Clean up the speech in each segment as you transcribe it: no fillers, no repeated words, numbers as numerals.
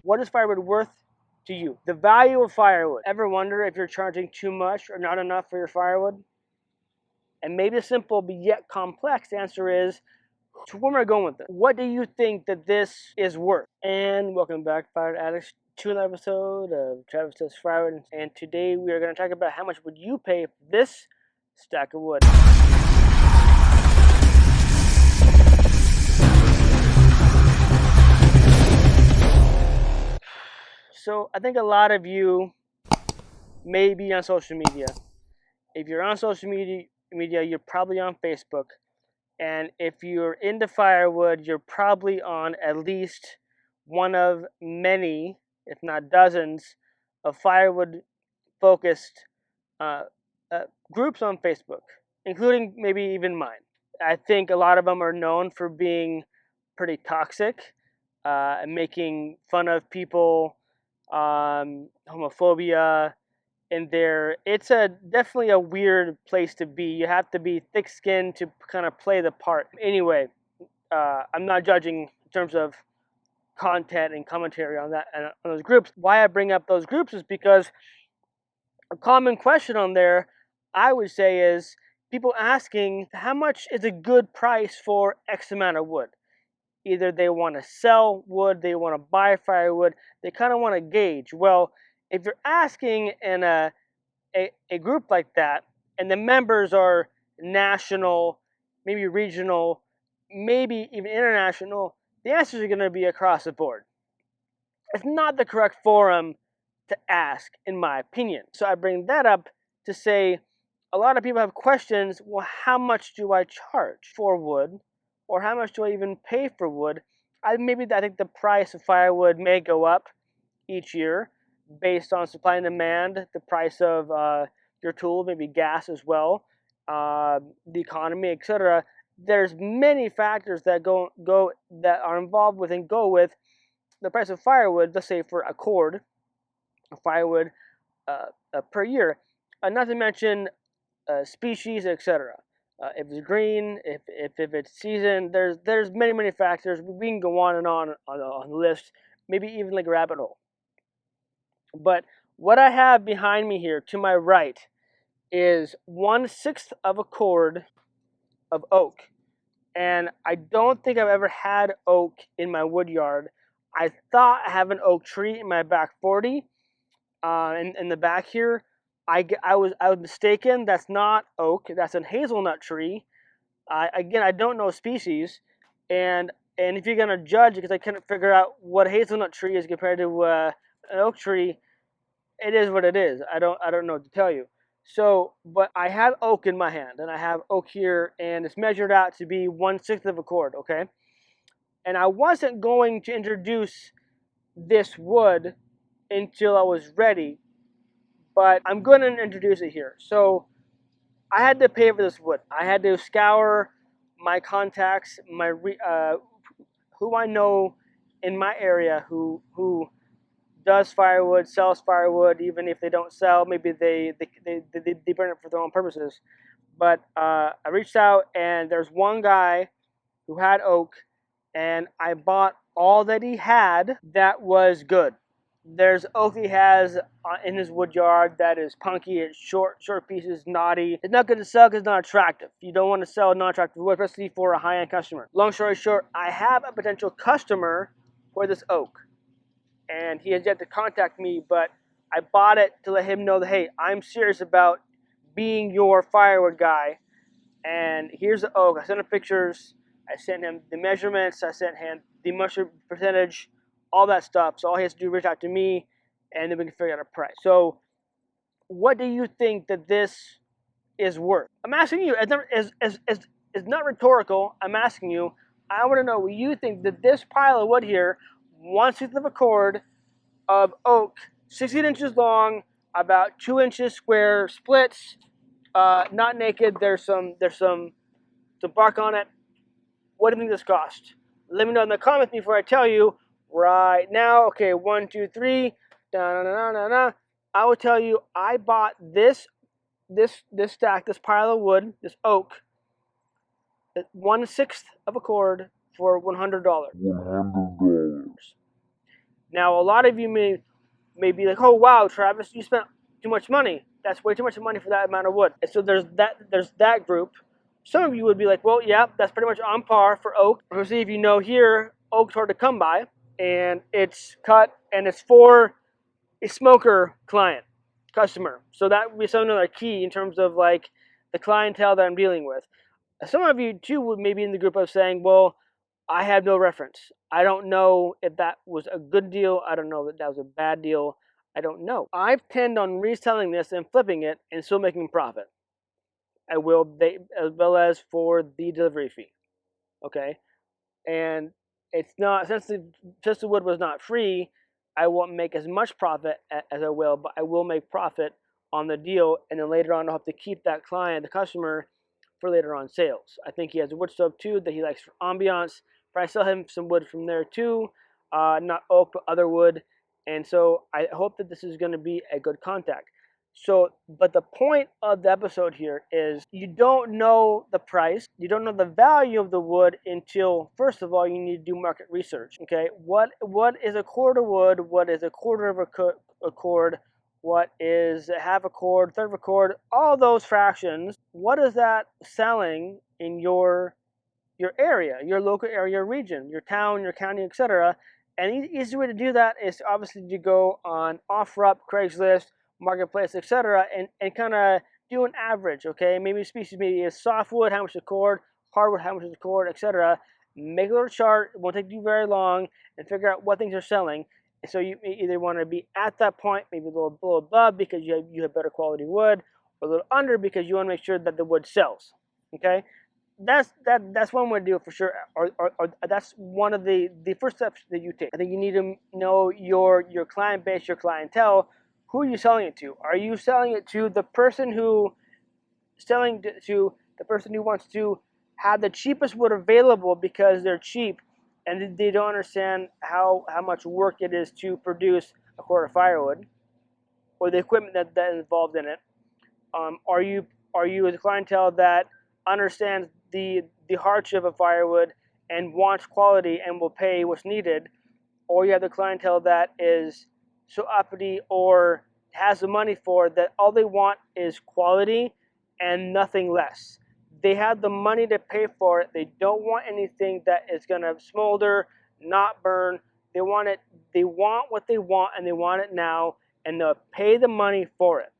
What is firewood worth to you? The value of firewood. Ever wonder if you're charging too much or not enough for your firewood? And maybe a simple but yet complex answer is, to where am I going with it? What do you think that this is worth? And welcome back, Fire Addicts, to another episode of Travis Does Firewood. And today we are going to talk about how much would you pay for this stack of wood. So I think a lot of you may be on social media. If you're on social media, you're probably on Facebook. And if you're into firewood, you're probably on at least one of many, if not dozens, of firewood-focused groups on Facebook, including maybe even mine. I think a lot of them are known for being pretty toxic, and making fun of people, homophobia. And it's definitely a weird place to be. You have to be thick-skinned to kind of play the part. Anyway, I'm not judging in terms of content and commentary on those groups. Why I bring up those groups is because a common question on there, I would say, is people asking how much is a good price for X amount of wood. Either they want to sell wood, they want to buy firewood, they kind of want to gauge. Well, if you're asking in a group like that, and the members are national, maybe regional, maybe even international, the answers are going to be across the board. It's not the correct forum to ask, in my opinion. So I bring that up to say a lot of people have questions. Well, how much do I charge for wood? Or how much do I even pay for wood? I think the price of firewood may go up each year based on supply and demand, the price of your tool, maybe gas as well, the economy, etc. There's many factors that that are involved with and go with the price of firewood. Let's say for a cord of firewood per year, not to mention species, etc. If it's green, if it's seasoned, there's many factors. We can go on and on the list, maybe even like a rabbit hole. But what I have behind me here to my right is 1/6 of a cord of oak. And I don't think I've ever had oak in my wood yard. I thought I have an oak tree in my back 40, in the back here. I was mistaken. That's not oak. That's a hazelnut tree. I don't know species, and if you're gonna judge, because I couldn't figure out what a hazelnut tree is compared to an oak tree, it is what it is. I don't know what to tell you. So, but I have oak in my hand, and I have oak here, and it's measured out to be 1/6 of a cord. Okay, and I wasn't going to introduce this wood until I was ready, but I'm going to introduce it here. So I had to pay for this wood. I had to scour my contacts, who I know in my area who does firewood, sells firewood. Even if they don't sell, maybe they burn it for their own purposes. But I reached out, and there's one guy who had oak, and I bought all that he had that was good. There's oak he has in his wood yard that is punky. It's short pieces, knotty. It's not good to sell because it's not attractive. You don't want to sell non-attractive wood, especially for a high-end customer. Long story short, I have a potential customer for this oak, and he has yet to contact me, but I bought it to let him know that, hey, I'm serious about being your firewood guy, and here's the oak. I sent him pictures. I sent him the measurements. I sent him the moisture percentage, all that stuff. So all he has to do is reach out to me, and then we can figure out a price. So what do you think that this is worth? I'm asking you. It's not rhetorical. I'm asking you. I want to know what you think that this pile of wood here, 1/6 of a cord of oak, 16 inches long, about 2 inches square, splits, not naked. There's some bark on it. What do you think this cost? Let me know in the comments before I tell you right now. Okay, 1, 2, 3. I will tell you, I bought this stack, this pile of wood, this oak, 1/6 of a cord for $100. Now, a lot of you may be like, "Oh wow, Travis, you spent too much money. That's way too much money for that amount of wood." And so there's that group. Some of you would be like, "Well, yeah, that's pretty much on par for oak." Especially if you know here, oak's hard to come by, and it's cut and it's for a smoker client customer. So that would be something like key in terms of like the clientele that I'm dealing with. Some of you too would maybe in the group of saying, "Well, I have no reference. I don't know if that was a good deal. I don't know if that was a bad deal. I don't know." I tend on reselling this and flipping it and still making profit. I will, as well as for the delivery fee. Okay, and it's not since the wood was not free. I won't make as much profit as I will, but I will make profit on the deal, and then later on I'll have to keep that client, the customer, for later on sales. I think he has a wood stove too that he likes for ambiance. But I sell him some wood from there too, not oak but other wood, and so I hope that this is going to be a good contact. So, but the point of the episode here is you don't know the price, you don't know the value of the wood until, first of all, you need to do market research. Okay, what is a cord of wood? What is a quarter of a cord? What is a half a cord, third of a cord? All those fractions. What is that selling in your area, your local area, your region, your town, your county, etc. And the easy way to do that is obviously to go on OfferUp, Craigslist, Marketplace, etc., and kind of do an average. Okay, maybe species, maybe is softwood, how much is the cord, hardwood, how much is the cord, etc. Make a little chart. It won't take you very long, and figure out what things are selling. So you either want to be at that point, maybe a little above because you have better quality wood, or a little under because you want to make sure that the wood sells. Okay, that's one way to do it for sure, or that's one of the first steps that you take. I think you need to know your client base, your clientele. Who are you selling it to? Are you selling it to the person who wants to have the cheapest wood available because they're cheap and they don't understand how much work it is to produce a cord of firewood or the equipment that is involved in it? Are you a clientele that understands the hardship of firewood and wants quality and will pay what's needed, or you have the clientele that is so uppity or has the money for that all they want is quality and nothing less. They have the money to pay for it. They don't want anything that is going to smolder, not burn. They want it. They want what they want, and they want it now, and they'll pay the money for it.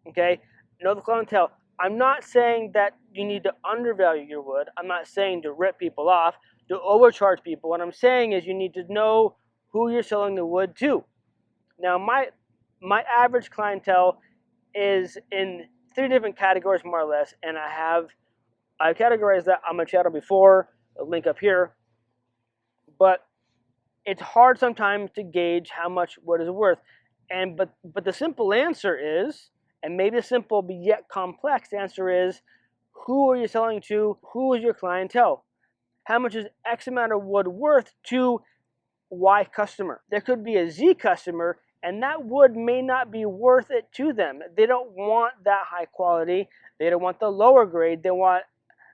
Okay, know the clientele. I'm not saying that you need to undervalue your wood. I'm not saying to rip people off, to overcharge people. What I'm saying is you need to know who you're selling the wood to. Now, my average clientele is in 3 different categories, more or less, and I've categorized that on my channel before. A link up here, but it's hard sometimes to gauge how much wood is worth. But the simple answer is, and maybe the simple but yet complex answer is, who are you selling to? Who is your clientele? How much is X amount of wood worth to Y customer? There could be a Z customer, and that wood may not be worth it to them. They don't want that high quality. They don't want the lower grade. They want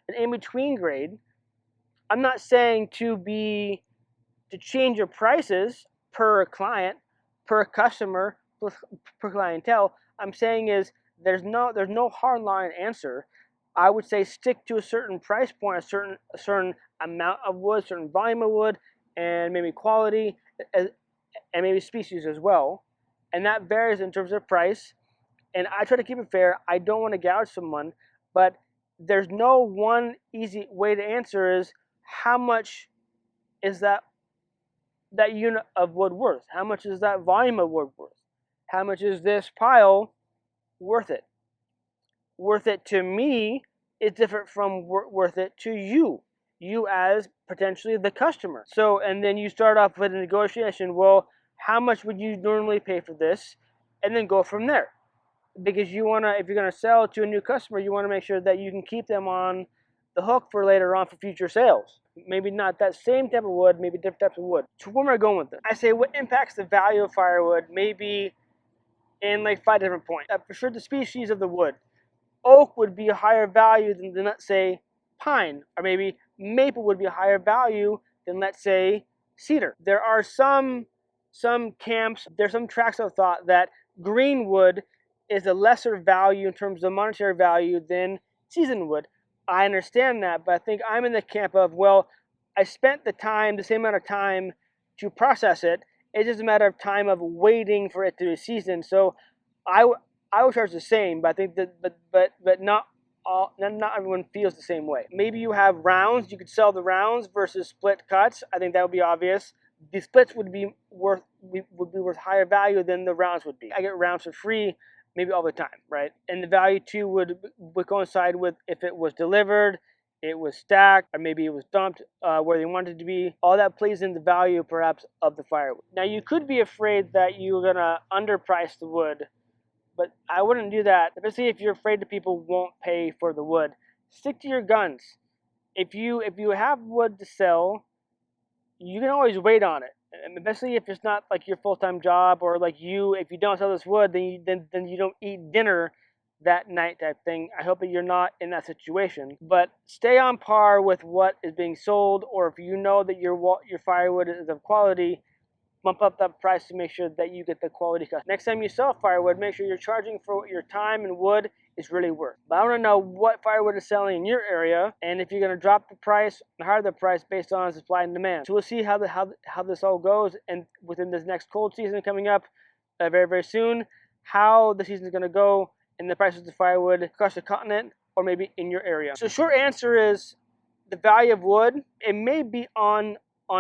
an in-between grade. I'm not saying to change your prices per client, per customer, per clientele. I'm saying is there's no hard line answer. I would say stick to a certain price point, a certain amount of wood, certain volume of wood, and maybe quality, and maybe species as well. And that varies in terms of price. And I try to keep it fair. I don't want to gouge someone, but there's no one easy way to answer is how much is that unit of wood worth? How much is that volume of wood worth? How much is this pile worth it? Worth it to me is different from worth it to you as potentially the customer. So, and then you start off with a negotiation. Well, how much would you normally pay for this? And then go from there. Because you want to, if you're going to sell to a new customer, you want to make sure that you can keep them on the hook for later on for future sales. Maybe not that same type of wood, maybe different types of wood. So where am I going with this? I say what impacts the value of firewood maybe in like 5 different points. For sure, the species of the wood. Oak would be a higher value than let's say pine, or maybe maple would be a higher value than let's say cedar. There are some some camps, there's some tracks of thought that green wood is a lesser value in terms of monetary value than seasoned wood. I understand that, but I think I'm in the camp of, well, I spent the same amount of time to process it. It's just a matter of time of waiting for it to be seasoned. So I, I would charge the same, but I think that, but not everyone feels the same way. Maybe you have rounds, you could sell the rounds versus split cuts. I think that would be obvious. The splits would be worth higher value than the rounds would be. I get rounds for free maybe all the time, right? And the value too would coincide with if it was delivered, it was stacked, or maybe it was dumped where they wanted it to be. All that plays in the value perhaps of the firewood. Now you could be afraid that you're gonna underprice the wood, but I wouldn't do that, especially if you're afraid that people won't pay for the wood. Stick to your guns. If you have wood to sell, you can always wait on it, and especially if it's not like your full-time job, or like if you don't sell this wood, then you don't eat dinner that night type thing. I hope that you're not in that situation, but stay on par with what is being sold, or if you know that your firewood is of quality, bump up that price to make sure that you get the quality cut. Next time you sell firewood, make sure you're charging for what your time and wood is really worth. But I want to know what firewood is selling in your area, and if you're going to drop the price and higher the price based on supply and demand. So we'll see how this all goes, and within this next cold season coming up very, very soon, how the season is going to go and the prices of firewood across the continent or maybe in your area. So short answer is the value of wood, it may be on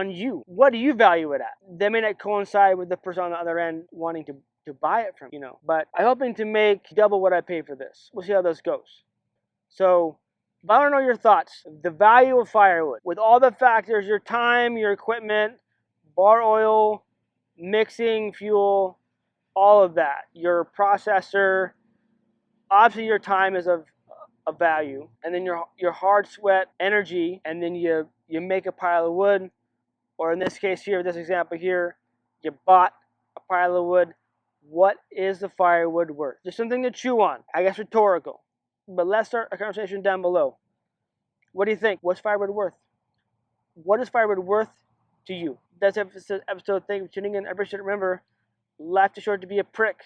you. What do you value it at? That may not coincide with the person on the other end wanting to buy it from, But I'm hoping to make double what I paid for this. We'll see how this goes. So, if I want to know your thoughts, the value of firewood, with all the factors, your time, your equipment, bar oil, mixing, fuel, all of that, your processor, obviously your time is of value, and then your hard sweat, energy, and then you make a pile of wood, or in this case here, this example here, you bought a pile of wood. What is the firewood worth? Just something to chew on. I guess rhetorical. But let's start a conversation down below. What do you think? What's firewood worth? What is firewood worth to you? That's the episode. Thank you for tuning in. Everybody should remember, life is short to be a prick.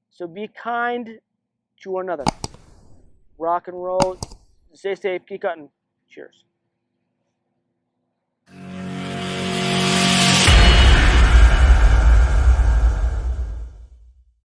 So be kind to one another. Rock and roll. Stay safe. Keep cutting. Cheers.